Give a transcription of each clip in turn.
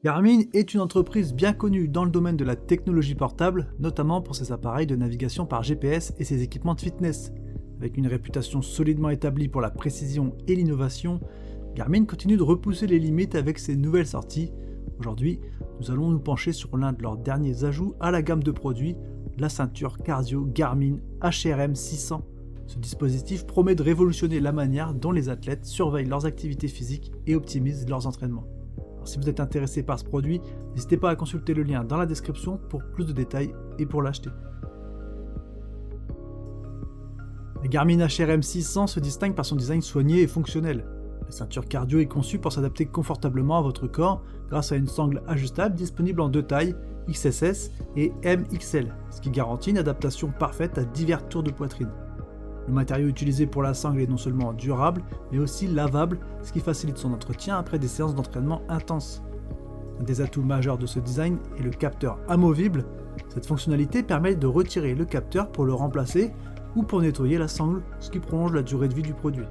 Garmin est une entreprise bien connue dans le domaine de la technologie portable, notamment pour ses appareils de navigation par GPS et ses équipements de fitness. Avec une réputation solidement établie pour la précision et l'innovation, Garmin continue de repousser les limites avec ses nouvelles sorties. Aujourd'hui, nous allons nous pencher sur l'un de leurs derniers ajouts à la gamme de produits, la ceinture cardio Garmin HRM 600. Ce dispositif promet de révolutionner la manière dont les athlètes surveillent leurs activités physiques et optimisent leurs entraînements. Alors, si vous êtes intéressé par ce produit, n'hésitez pas à consulter le lien dans la description pour plus de détails et pour l'acheter. La Garmin HRM 600 se distingue par son design soigné et fonctionnel. La ceinture cardio est conçue pour s'adapter confortablement à votre corps grâce à une sangle ajustable disponible en deux tailles, XSS et MXL, ce qui garantit une adaptation parfaite à divers tours de poitrine. Le matériau utilisé pour la sangle est non seulement durable, mais aussi lavable, ce qui facilite son entretien après des séances d'entraînement intenses. Un des atouts majeurs de ce design est le capteur amovible. Cette fonctionnalité permet de retirer le capteur pour le remplacer ou pour nettoyer la sangle, ce qui prolonge la durée de vie du produit.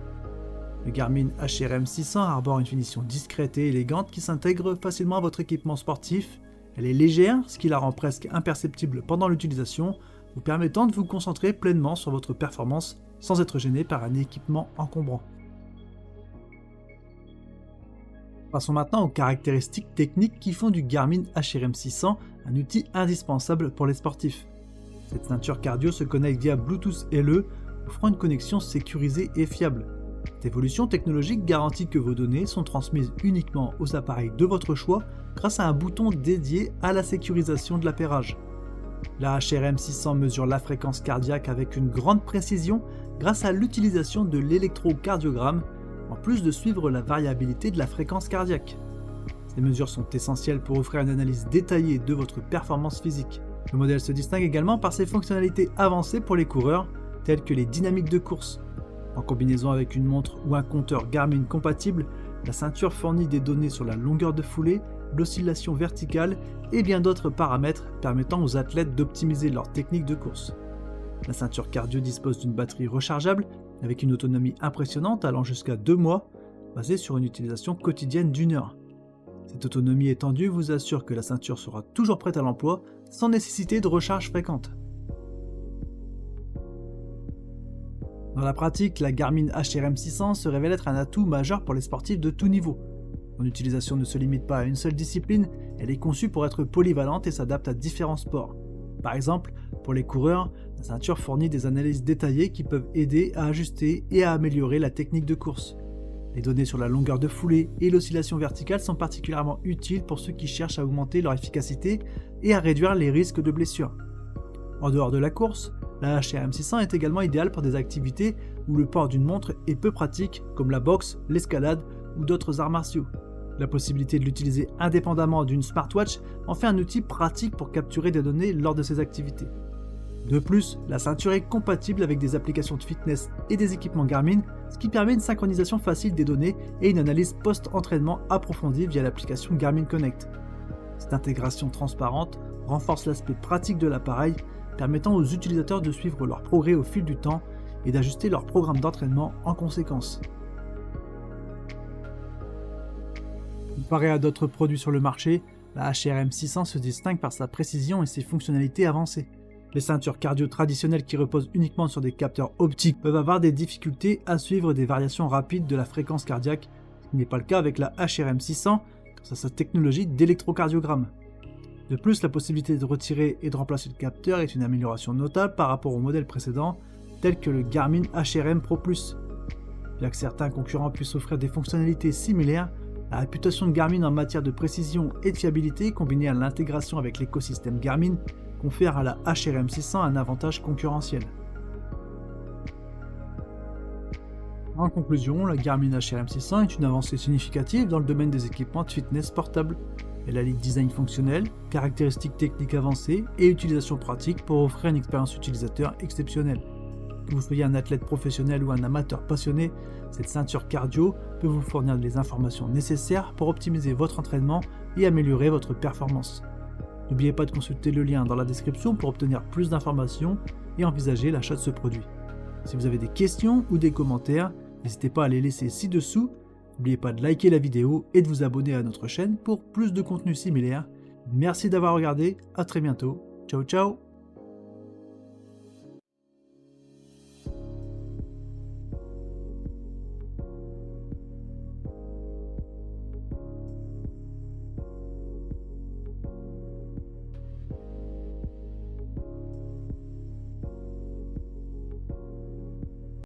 Le Garmin HRM 600 arbore une finition discrète et élégante qui s'intègre facilement à votre équipement sportif. Elle est légère, ce qui la rend presque imperceptible pendant l'utilisation, vous permettant de vous concentrer pleinement sur votre performance sans être gêné par un équipement encombrant. Passons maintenant aux caractéristiques techniques qui font du Garmin HRM 600 un outil indispensable pour les sportifs. Cette ceinture cardio se connecte via Bluetooth LE, offrant une connexion sécurisée et fiable. Cette évolution technologique garantit que vos données sont transmises uniquement aux appareils de votre choix grâce à un bouton dédié à la sécurisation de l'appairage. La HRM 600 mesure la fréquence cardiaque avec une grande précision grâce à l'utilisation de l'électrocardiogramme, en plus de suivre la variabilité de la fréquence cardiaque. Ces mesures sont essentielles pour offrir une analyse détaillée de votre performance physique. Le modèle se distingue également par ses fonctionnalités avancées pour les coureurs, telles que les dynamiques de course. En combinaison avec une montre ou un compteur Garmin compatible, la ceinture fournit des données sur la longueur de foulée, l'oscillation verticale et bien d'autres paramètres permettant aux athlètes d'optimiser leur technique de course. La ceinture cardio dispose d'une batterie rechargeable avec une autonomie impressionnante allant jusqu'à 2 mois, basée sur une utilisation quotidienne d'1 heure. Cette autonomie étendue vous assure que la ceinture sera toujours prête à l'emploi sans nécessiter de recharge fréquente. Dans la pratique, la Garmin HRM 600 se révèle être un atout majeur pour les sportifs de tout niveau. Son utilisation ne se limite pas à une seule discipline, elle est conçue pour être polyvalente et s'adapte à différents sports. Par exemple, pour les coureurs, la ceinture fournit des analyses détaillées qui peuvent aider à ajuster et à améliorer la technique de course. Les données sur la longueur de foulée et l'oscillation verticale sont particulièrement utiles pour ceux qui cherchent à augmenter leur efficacité et à réduire les risques de blessures. En dehors de la course, la HRM 600 est également idéale pour des activités où le port d'une montre est peu pratique, comme la boxe, l'escalade ou d'autres arts martiaux. La possibilité de l'utiliser indépendamment d'une smartwatch en fait un outil pratique pour capturer des données lors de ces activités. De plus, la ceinture est compatible avec des applications de fitness et des équipements Garmin, ce qui permet une synchronisation facile des données et une analyse post-entraînement approfondie via l'application Garmin Connect. Cette intégration transparente renforce l'aspect pratique de l'appareil, permettant aux utilisateurs de suivre leur progrès au fil du temps et d'ajuster leur programme d'entraînement en conséquence. Comparé à d'autres produits sur le marché, la HRM 600 se distingue par sa précision et ses fonctionnalités avancées. Les ceintures cardio traditionnelles qui reposent uniquement sur des capteurs optiques peuvent avoir des difficultés à suivre des variations rapides de la fréquence cardiaque, ce qui n'est pas le cas avec la HRM 600 grâce à sa technologie d'électrocardiogramme. De plus, la possibilité de retirer et de remplacer le capteur est une amélioration notable par rapport au modèle précédent, tel que le Garmin HRM Pro+. Bien que certains concurrents puissent offrir des fonctionnalités similaires, la réputation de Garmin en matière de précision et de fiabilité, combinée à l'intégration avec l'écosystème Garmin, confère à la HRM 600 un avantage concurrentiel. En conclusion, la Garmin HRM 600 est une avancée significative dans le domaine des équipements de fitness portables. Elle allie design fonctionnel, caractéristiques techniques avancées et utilisation pratique pour offrir une expérience utilisateur exceptionnelle. Que vous soyez un athlète professionnel ou un amateur passionné, cette ceinture cardio peut vous fournir les informations nécessaires pour optimiser votre entraînement et améliorer votre performance. N'oubliez pas de consulter le lien dans la description pour obtenir plus d'informations et envisager l'achat de ce produit. Si vous avez des questions ou des commentaires, n'hésitez pas à les laisser ci-dessous N'oubliez pas de liker la vidéo et de vous abonner à notre chaîne pour plus de contenu similaire. Merci d'avoir regardé, à très bientôt. Ciao ciao.